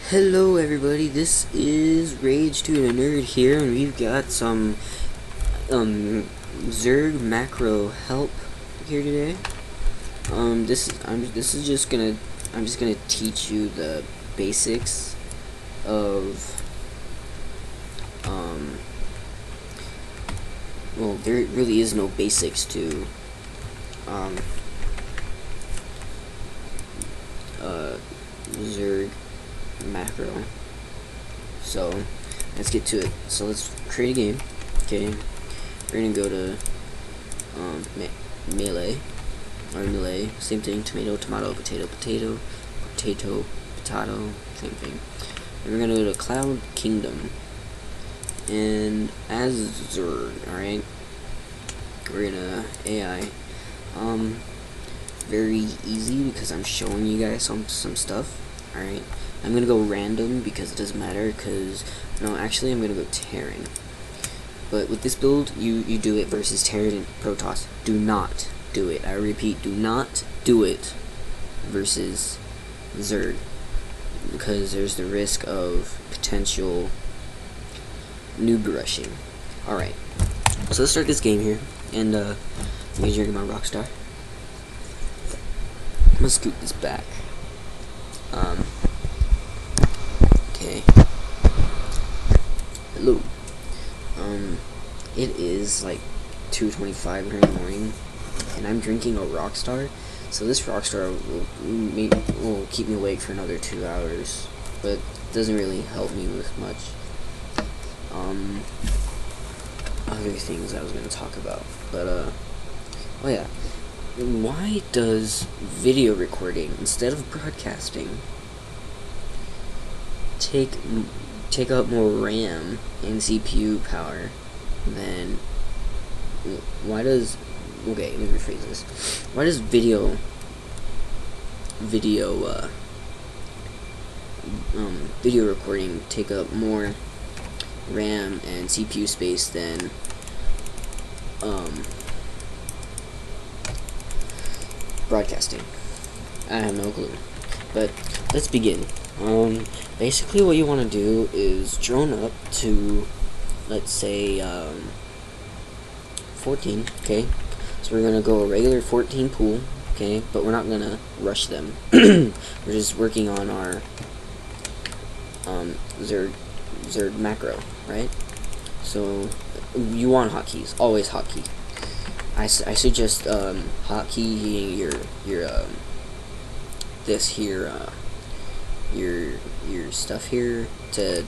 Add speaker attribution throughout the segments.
Speaker 1: Hello everybody, this is RaGeToDaNeRd here, and we've got some Zerg macro help here today. I'm just gonna teach you the basics of well, there really is no basics to Zerg macro. So let's get to it. So let's create a game. Okay, we're gonna go to melee, same thing. Tomato, tomato, potato, potato, potato, potato, same thing. And we're gonna go to Cloud Kingdom, and as Zerg, alright, we're gonna AI. Very easy because I'm showing you guys some stuff. Alright, I'm gonna go random because it doesn't matter, because no, actually I'm gonna go Terran. But with this build, you do it versus Terran and Protoss. Do not do it. I repeat, do not do it versus Zerg, because there's the risk of potential noob rushing. Alright, so let's start this game here, and I'm gonna drink my Rockstar. I'm gonna scoot this back. Okay. Hello. It is like 2:25 here in the morning, and I'm drinking a Rockstar. So this Rockstar will keep me awake for another 2 hours, but doesn't really help me with much. Other things I was gonna talk about, but oh yeah. Why does video recording instead of broadcasting take up more RAM and CPU power than okay, let me rephrase this. Why does video recording take up more RAM and CPU space than broadcasting? I have no clue, but let's begin. Basically what you want to do is drone up to, let's say, 14, okay? So we're gonna go a regular 14 pool, okay? But we're not gonna rush them. We're just working on our Zerg macro, right? So you want hotkeys, always hotkey. I suggest hotkeying your stuff here to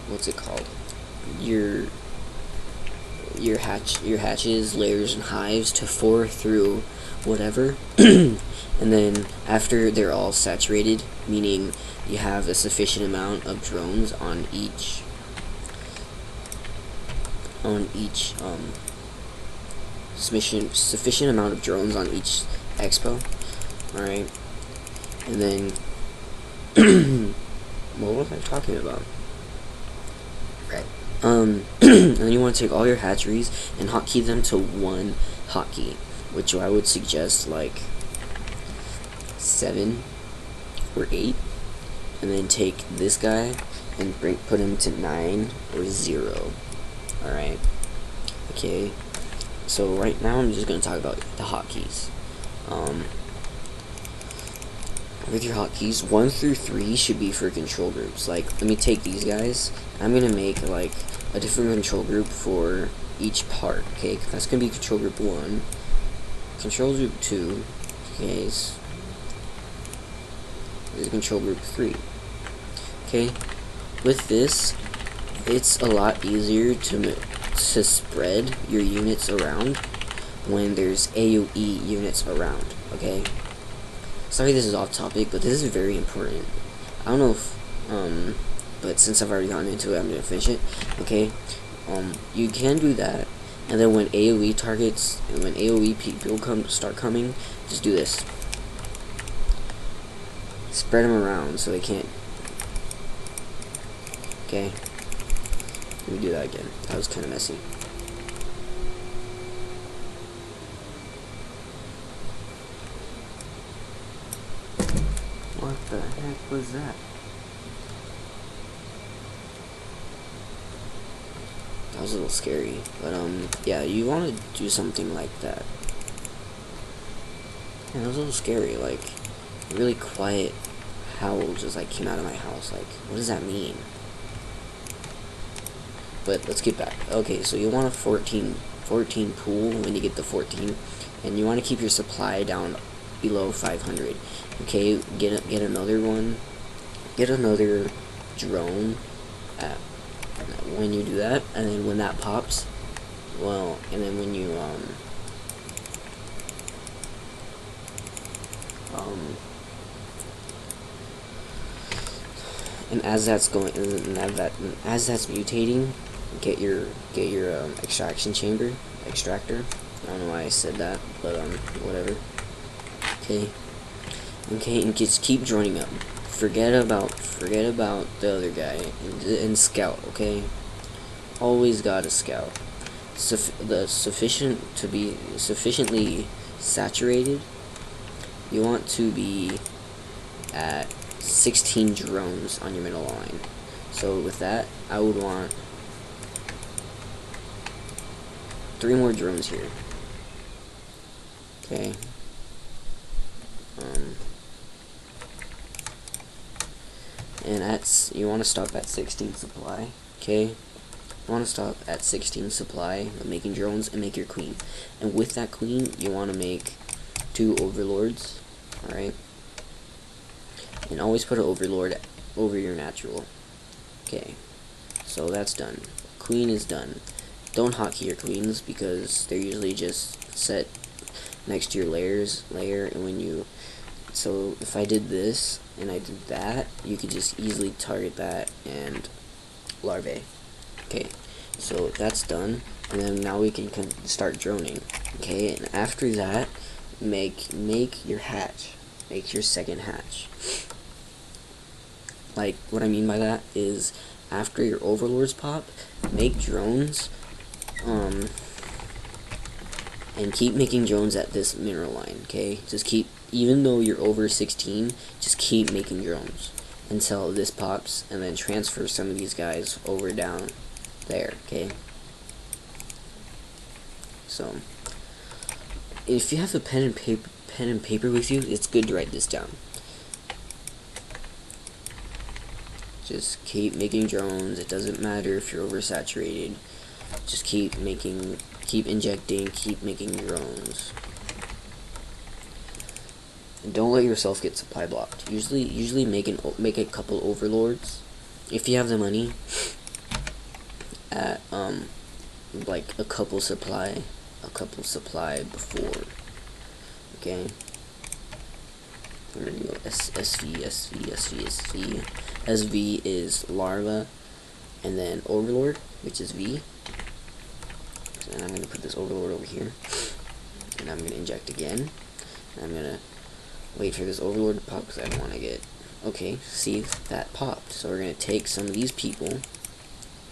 Speaker 1: what's it called? Your hatches, layers, and hives to 4 through whatever, and then after they're all saturated, meaning you have a sufficient amount of drones on each sufficient amount of drones on each expo. Alright, and then what was I talking about? Right. And then you want to take all your hatcheries and hotkey them to 1 hotkey, which I would suggest like 7 or 8, and then take this guy and put him to 9 or 0. Alright. Okay. So right now I'm just gonna talk about the hotkeys. With your hotkeys, 1 through 3 should be for control groups. Like, let me take these guys. I'm gonna make like a different control group for each part. Okay, that's gonna be control group 1, control group 2. Okay, is control group 3. Okay, with this, it's a lot easier to spread your units around when there's AoE units around. Okay. Sorry this is off topic, but this is very important. I don't know if, but since I've already gotten into it, I'm gonna finish it. Okay, you can do that, and then when AoE targets, and when AoE people start coming, just do this. Spread them around so they can't. Okay, let me do that again. That was kind of messy. What? What the heck was that? That was a little scary, but yeah, you want to do something like that. Yeah, that was a little scary, like, really quiet howl just like came out of my house. Like, what does that mean? But let's get back. Okay, so you want a 14 pool when you get the 14, and you want to keep your supply down below 500. Okay, get another one. Get another drone when you do that, and then when that pops, well, and then when you and as that's going, and as that's mutating, get your extractor. I don't know why I said that, but whatever. Okay, and just keep joining up. Forget about the other guy and scout. Okay, always gotta scout. To be sufficiently saturated, you want to be at 16 drones on your middle line. So with that, I would want 3 more drones here. Okay. And you want to stop at 16 supply. Okay. You want to stop at 16 supply of making drones and make your queen. And with that queen, you want to make 2 overlords. All right. And always put an overlord over your natural. Okay, so that's done. Queen is done. Don't hotkey your queens because they're usually just set next to your layer, and when you, so if I did this and I did that, you could just easily target that and larvae. Okay, so that's done, and then now we can start droning. Okay, and after that, make your hatch. Make your second hatch. Like, what I mean by that is, after your overlords pop, make drones, and keep making drones at this mineral line, okay? Just keep, even though you're over 16, just keep making drones until this pops, and then transfer some of these guys over down there, okay? So, if you have a pen and paper with you, it's good to write this down. Just keep making drones. It doesn't matter if you're oversaturated. Just keep injecting, keep making drones. And don't let yourself get supply blocked. Usually make a couple overlords if you have the money at like a couple supply before. Okay. We're gonna go SV. SV is larva, and then overlord, which is V. And I'm gonna put this overlord over here, and I'm gonna inject again. And I'm gonna wait for this overlord to pop because I don't want to get. Okay, see, that popped. So we're gonna take some of these people.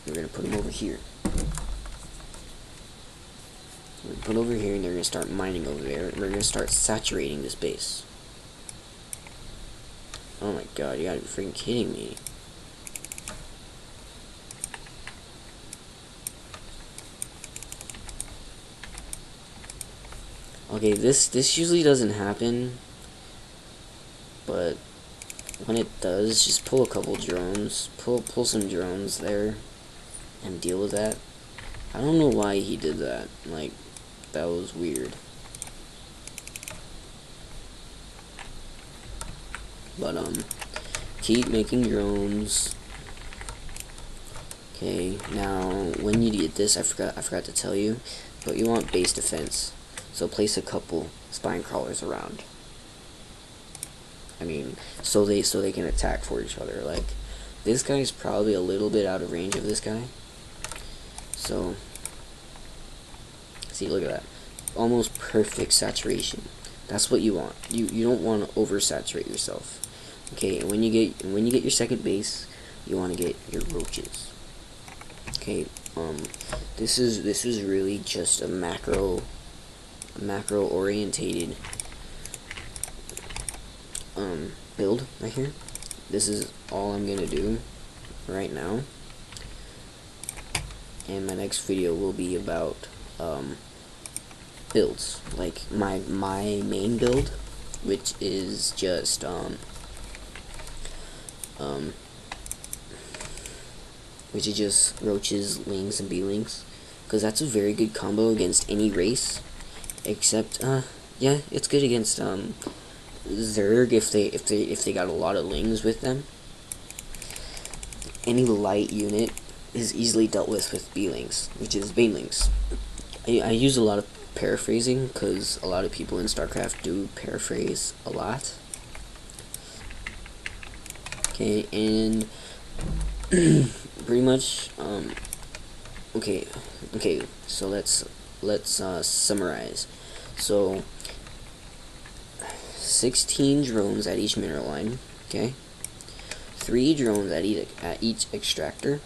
Speaker 1: We're gonna put them over here. We're gonna put over here, and they're gonna start mining over there. And we're gonna start saturating this base. Oh my god, you gotta be freaking kidding me. Okay, this usually doesn't happen, but when it does, just pull a couple drones, pull some drones there, and deal with that. I don't know why he did that, like, that was weird. But keep making drones. Okay, now when you get this, I forgot to tell you, but you want base defense. So place a couple spine crawlers around. I mean, so they can attack for each other. Like, this guy's probably a little bit out of range of this guy. So see, look at that. Almost perfect saturation. That's what you want. You don't want to oversaturate yourself. Okay, and when you get your second base, you want to get your roaches. Okay, this is really just a macro orientated build right here. This is all I'm gonna do right now, and my next video will be about builds, like my main build, which is just roaches, lings, and beelings, because that's a very good combo against any race, except yeah, it's good against Zerg if they got a lot of lings with them. Any light unit is easily dealt with beelings, which is banelings. I use a lot of paraphrasing because a lot of people in Starcraft do paraphrase a lot. Okay, and pretty much okay, so let's summarize. So 16 drones at each mineral line, okay, 3 drones at each extractor.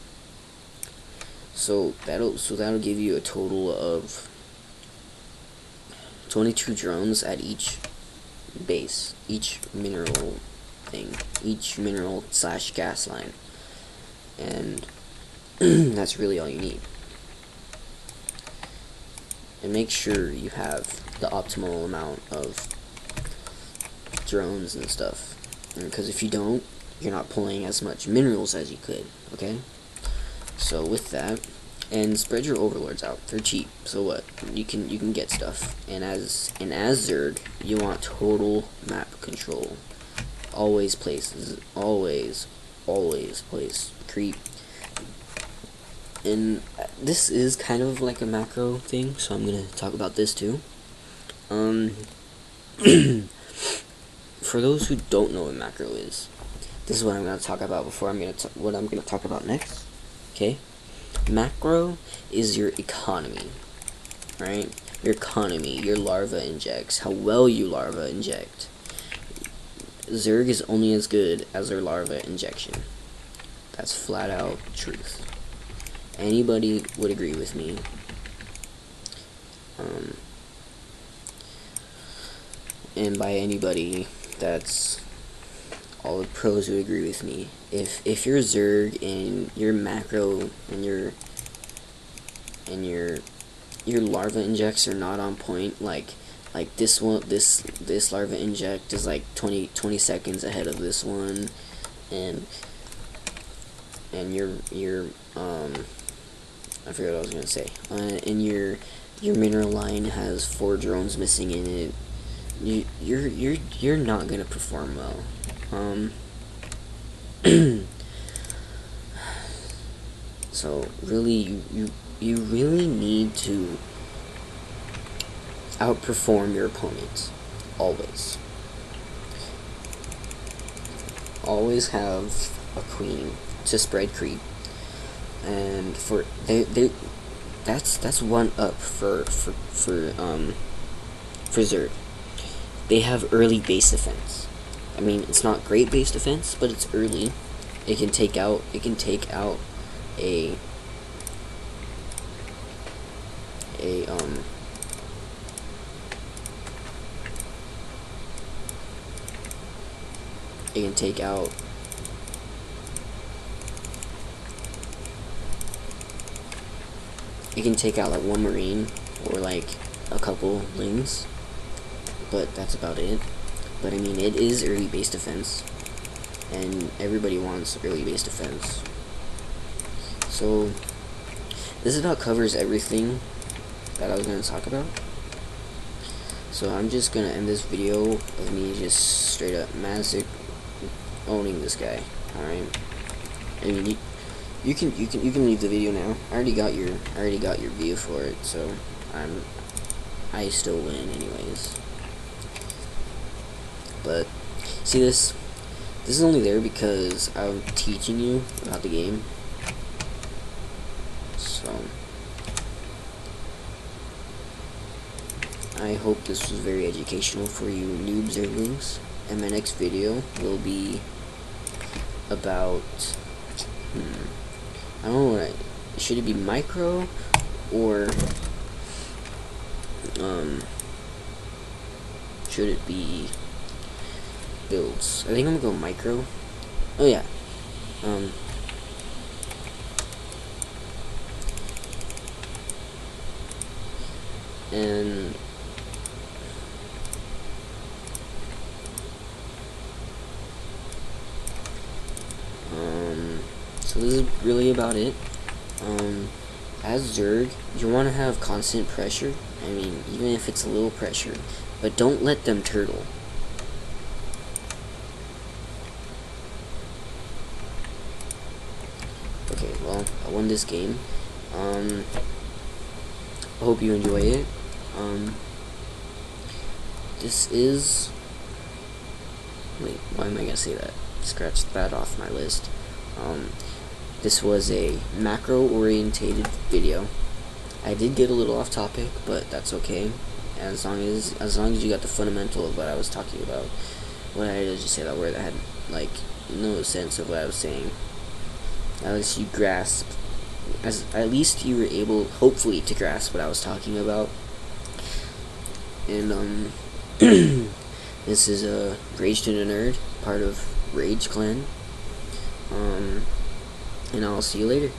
Speaker 1: So that'll give you a total of 22 drones at each base, each mineral thing, each mineral / gas line, and that's really all you need. And make sure you have the optimal amount of drones and stuff, because if you don't, you're not pulling as much minerals as you could. Okay, so with that, and spread your overlords out. They're cheap, so what? You can get stuff. And as Zerg, you want total map control. Always place creep. And this is kind of like a macro thing, so I'm gonna talk about this too. For those who don't know what macro is, this is what I'm gonna talk about before what I'm gonna talk about next. Okay, macro is your economy, right? Your economy, your larva injects, how well you larva inject. Zerg is only as good as their larva injection. That's flat out truth. Anybody would agree with me. And by anybody, that's all the pros who agree with me. If you're Zerg and your macro and your larva injects are not on point, like this one, this larva inject is like 20 seconds ahead of this one, and your I forget what I was gonna say. And your mineral line has 4 drones missing in it. You're not gonna perform well. So really, you really need to outperform your opponents. Always have a queen to spread creep. And for that's one up for Zerg. They have early base defense. I mean, it's not great base defense, but it's early. It can take out a it can take out like 1 marine or like a couple lings, but that's about it. But I mean, it is early base defense, and everybody wants early base defense. So this about covers everything that I was going to talk about. So I'm just going to end this video of me just straight up massive owning this guy. Alright, I mean, you can leave the video now. I already got your view for it, so I still win anyways. But see, this is only there because I'm teaching you about the game. So I hope this was very educational for you noob zerglings. And my next video will be about I don't know what should it be, micro or should it be builds. I think I'm gonna go micro. Oh yeah. And so this is really about it. As Zerg, you want to have constant pressure. I mean, even if it's a little pressure, but don't let them turtle. Okay, well, I won this game. I hope you enjoy it. This is... Wait, why am I gonna say that? Scratch that off my list. This was a macro-orientated video. I did get a little off topic, but that's okay. As long as you got the fundamental of what I was talking about. When I just say that word, I had like no sense of what I was saying. At least you grasped, at least you were able, hopefully, to grasp what I was talking about. And this is a RaGeToDaNeRd, part of Rage Clan. And I'll see you later.